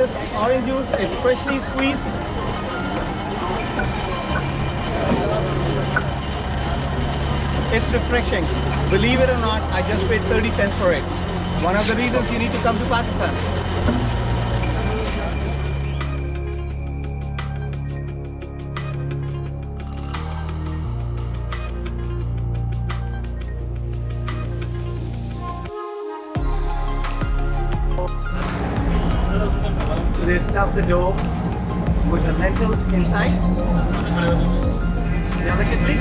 delicious orange juice. It's freshly squeezed. It's refreshing. Believe it or not, I just paid 30 cents for it. One of the reasons you need to come to Pakistan. So they stuff the dough with the lentils inside. Delicately.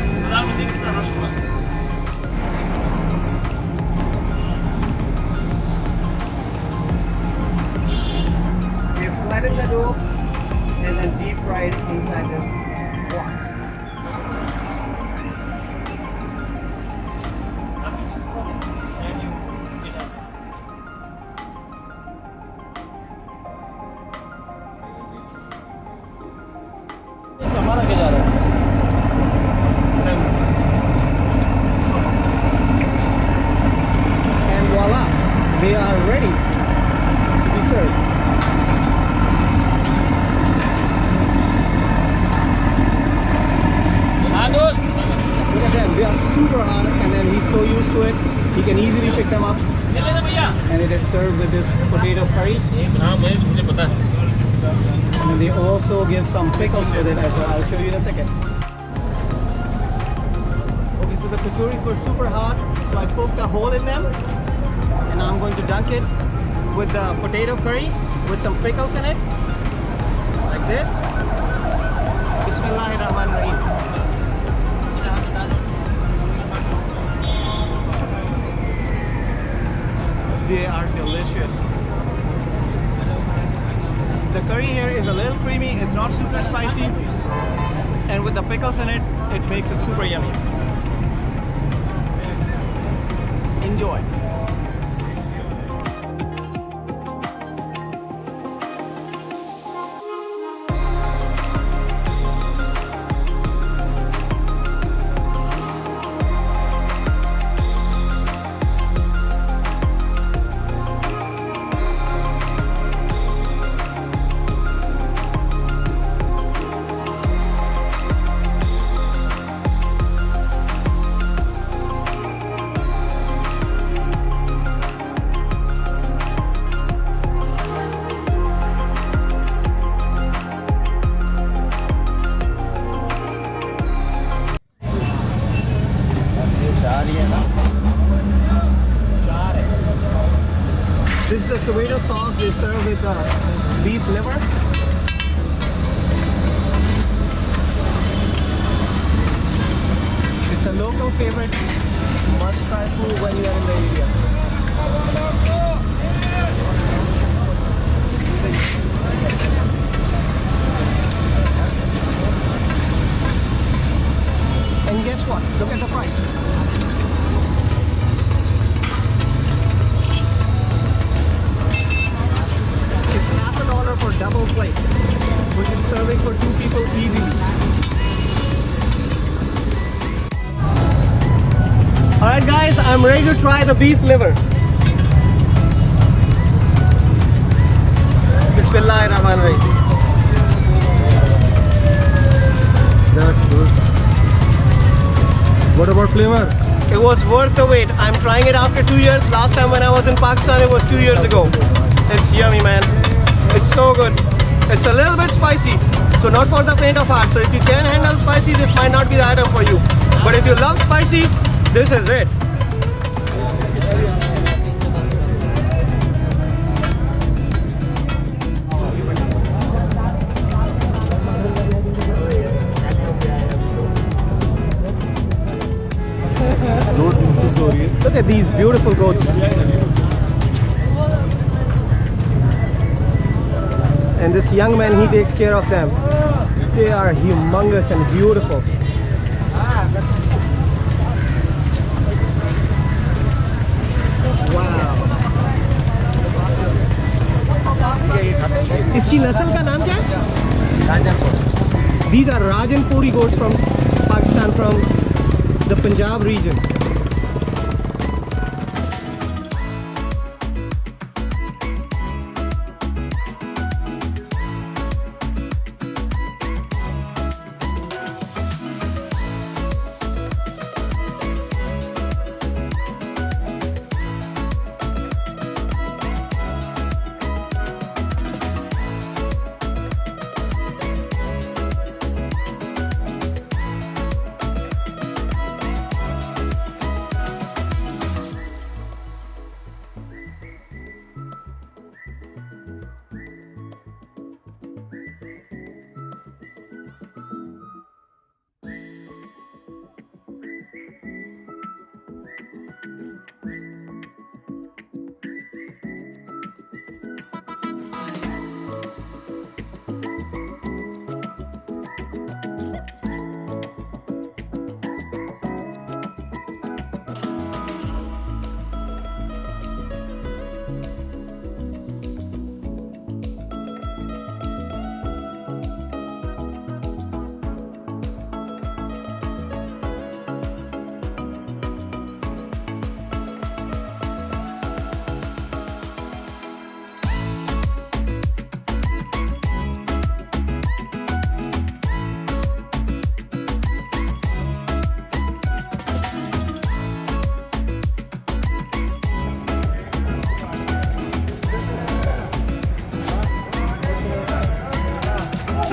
Flatten the dough and then deep fry it inside this wok. And voila, they are ready to be served. Look at them, they are super hot, and then he's so used to it, he can easily pick them up. And it is served with this potato curry. And they also give some pickles with it as well. I'll show you in a second. Okay, so the kachoris were super hot, so I poked a hole in them, and I'm going to dunk it with the potato curry with some pickles in it, like this. Bismillahirrahmanirrahim. They are delicious. The curry here is a little creamy, it's not super spicy, and with the pickles in it, it makes it super yummy. Enjoy. This is the tomato sauce they serve with the beef liver. It's a local favorite, must try food when you are in the area. And guess what? Look at the price. $50 for double plate, which is serving for 2 people easily. Alright guys, I'm ready to try the beef liver. Bismillahirrahmanirrahim. That's good. What about flavor? It was worth the wait. I'm trying it after 2 years. Last time when I was in Pakistan, it was 2 years ago. It's yummy, man. It's so good. It's a little bit spicy, so not for the faint of heart. So if you can handle spicy, this might not be the item for you. But if you love spicy, this is it. Look at these beautiful goats. And this young man, he takes care of them. They are humongous and beautiful. Wow. इसकी नस्ल का नाम क्या है? Rajanpuri. These are Rajanpuri goats from Pakistan, from the Punjab region.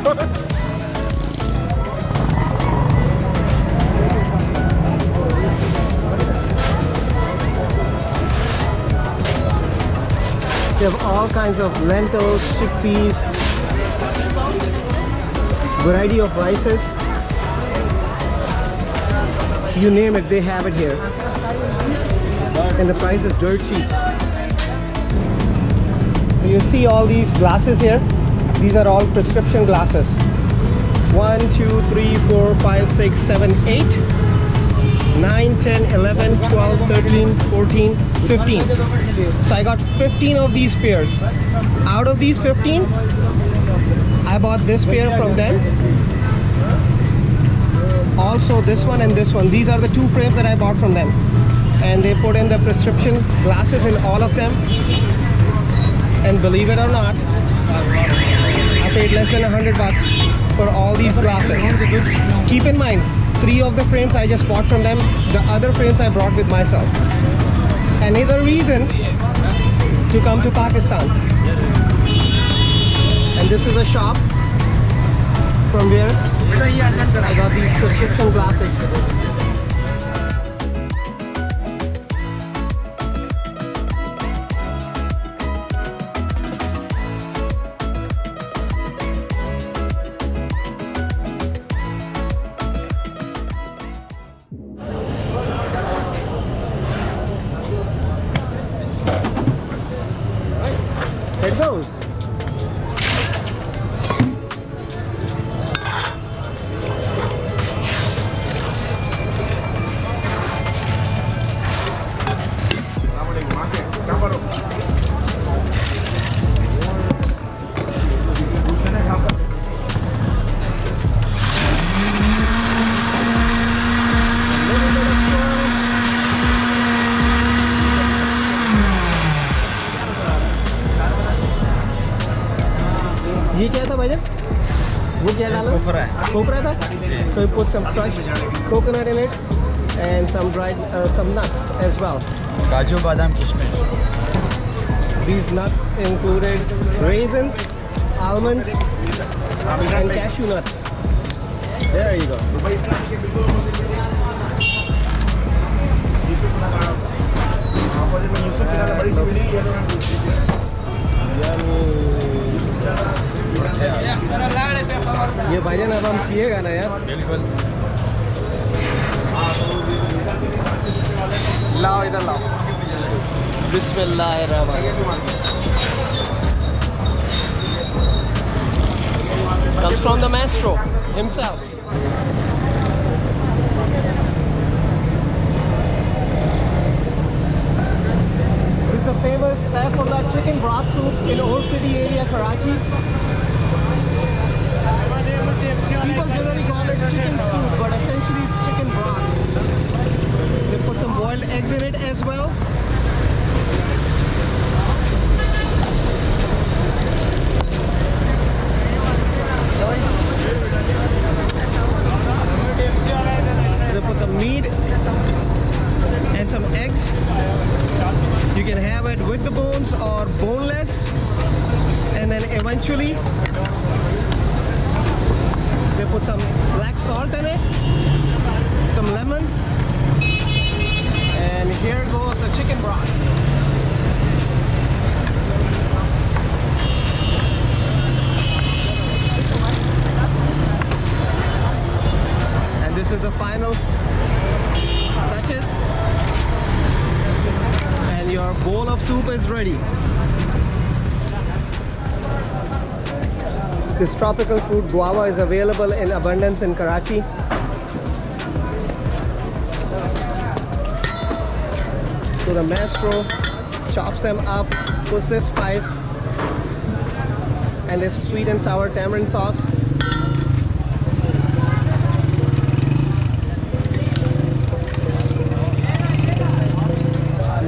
They have all kinds of lentils, chickpeas, variety of rices. You name it, they have it here. And the price is dirt cheap. So you see all these glasses here. These are all prescription glasses. 1, 2, 3, 4, 5, 6, 7, 8, 9, 10, 11, 12, 13, 14, 15. So I got 15 of these pairs. Out of these 15, I bought this pair from them. Also this one and this one. These are the two frames that I bought from them. And they put in the prescription glasses in all of them. And believe it or not, I paid less than $100 for all these glasses. Keep in mind, 3 of the frames I just bought from them. The other frames I brought with myself. Another reason to come to Pakistan. And this is a shop from where I got these prescription glasses. It goes. ये क्या था भाईजान? वो क्या डाला? Kopra था? So you put some crushed coconut in it and some dried some nuts as well. Kaju, badam, kishmish. These nuts included raisins, almonds, and cashew nuts. There you go. ये भाईजान अब हम पिएगा ना यार? बिल्कुल। लाओ इधर लाओ। बिस्मिल्लाहिर्रहमानिर्रहीम। Comes from the maestro himself. This is the famous Saifullah chicken broth soup in Old City area, Karachi. People generally call it chicken soup, but essentially it's chicken broth. They put some boiled eggs in it as well. They put the meat and some eggs. You can have it with the bones or boneless, and then eventually they put some black salt in it, some lemon, and here goes the chicken broth. And this is the final touches, and your bowl of soup is ready. This tropical fruit guava is available in abundance in Karachi. So the maestro chops them up, puts this spice and this sweet and sour tamarind sauce.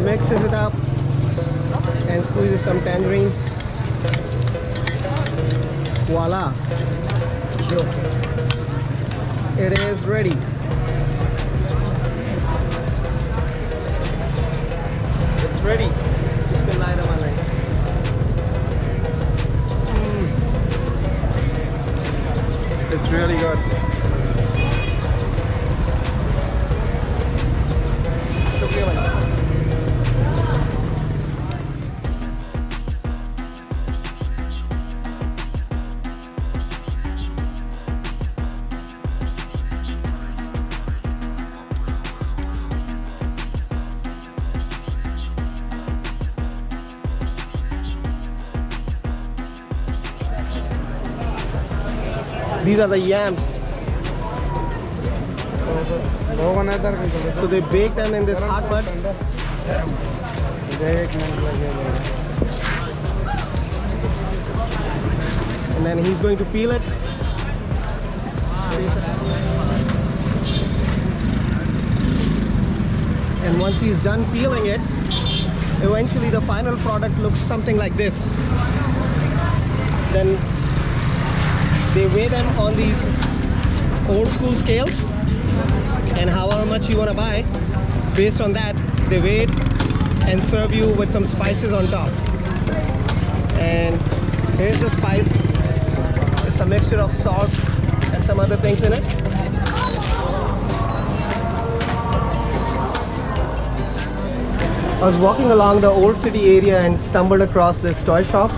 Mixes it up and squeezes some tangerine. Voila! It is ready. It's ready. Bismillahirrahmanirrahim. It's really good. These are the yams. So they bake them in this hot mud. And then he's going to peel it. And once he's done peeling it, eventually the final product looks something like this. Then they weigh them on these old school scales, and however much you want to buy, based on that they weigh it and serve you with some spices on top. And here's the spice. It's a mixture of salt and some other things in it. I was walking along the Old City area and stumbled across this toy shop,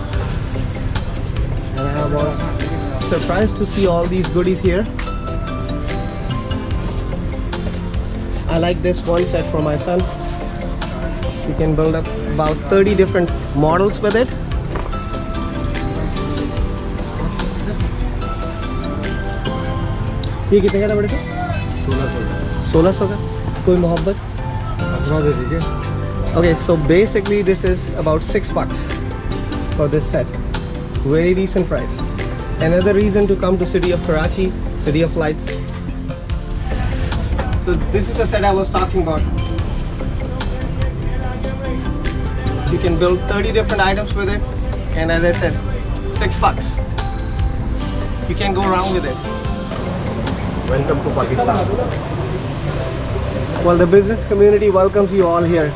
and I was surprised to see all these goodies here. I like this one set for my son. You can build up about 30 different models with it. ये कितने का था बड़े से? 1600 का? कोई मोहब्बत? Okay, so basically this is about $6 for this set. Very decent price. Another reason to come to city of Karachi, city of lights. So this is the set I was talking about. You can build 30 different items with it, and as I said, $6. You can go around with it. Welcome to Pakistan. Well, the business community welcomes you all here.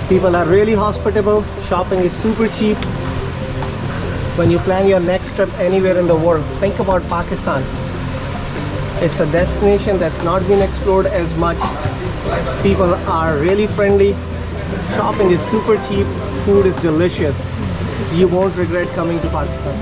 People are really hospitable. Shopping is super cheap. When you plan your next trip anywhere in the world, think about Pakistan. It's a destination that's not been explored as much. People are really friendly. Shopping is super cheap. Food is delicious. You won't regret coming to Pakistan.